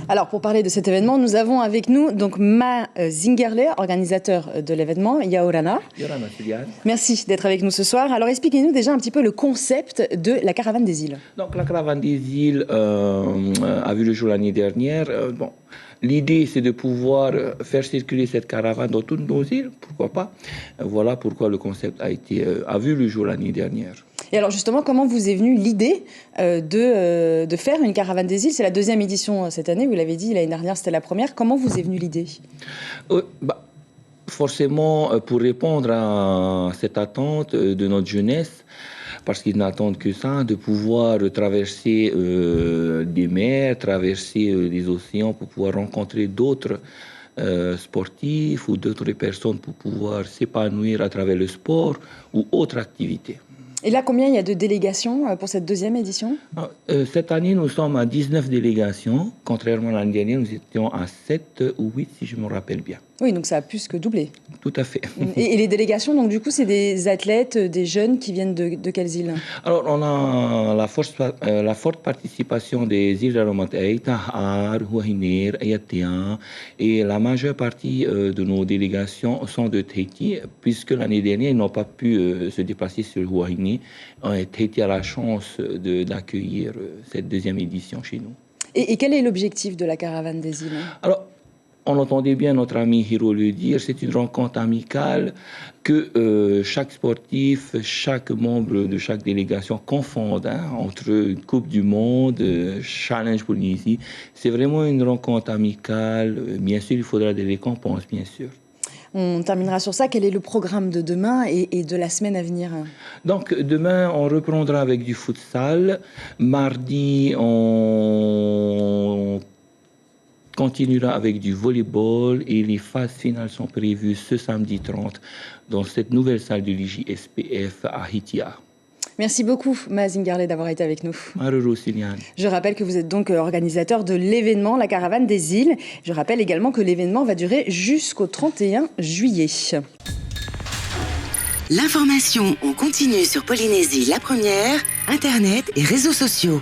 Alors, pour parler de cet événement, nous avons avec nous donc Ma Zingerle, organisateur de l'événement, Yaorana. Yaorana, Sylviane. Merci d'être avec nous ce soir. Alors, expliquez-nous déjà un petit peu le concept de la Caravane des îles. Donc, la Caravane des îles a vu le jour l'année dernière. L'idée, c'est de pouvoir faire circuler cette caravane dans toutes nos îles, pourquoi pas. Voilà pourquoi le concept a vu le jour l'année dernière. Et alors justement, comment vous est venue l'idée de faire une caravane des îles? C'est la deuxième édition cette année, vous l'avez dit, l'année dernière c'était la première. Comment vous est venue l'idée? Forcément, pour répondre à cette attente de notre jeunesse, parce qu'ils n'attendent que ça, de pouvoir traverser des mers, traverser des océans pour pouvoir rencontrer d'autres sportifs ou d'autres personnes pour pouvoir s'épanouir à travers le sport ou autre activité. Et là, combien il y a de délégations pour cette deuxième édition? Cette année, nous sommes à 19 délégations. Contrairement à l'année dernière, nous étions à 7 ou 8, si je me rappelle bien. Oui, donc ça a plus que doublé. Tout à fait. Et les délégations, donc du coup, c'est des athlètes, des jeunes qui viennent de quelles îles? Alors, on a la forte participation des îles Aromatei, Tahar, Huahine, Ayatea, et la majeure partie de nos délégations sont de Tahiti, puisque l'année dernière, ils n'ont pas pu se déplacer sur Huahine. Tahiti a la chance d'accueillir cette deuxième édition chez nous. Et quel est l'objectif de la Caravane des îles? Alors, on entendait bien notre ami Hiro le dire, c'est une rencontre amicale que chaque sportif, chaque membre de chaque délégation confondent entre une Coupe du Monde, Challenge Polynésie. C'est vraiment une rencontre amicale. Bien sûr, il faudra des récompenses, bien sûr. On terminera sur ça. Quel est le programme de demain et de la semaine à venir? Donc, demain, on reprendra avec du futsal. Mardi, on continuera avec du volleyball et les phases finales sont prévues ce samedi 30 dans cette nouvelle salle de l'IJSPF à Hitia. Merci beaucoup, Ma Zingerle, d'avoir été avec nous. Maruru, Sylviane. Je rappelle que vous êtes donc organisateur de l'événement La Caravane des îles. Je rappelle également que l'événement va durer jusqu'au 31 juillet. L'information en continu sur Polynésie la première, Internet et réseaux sociaux.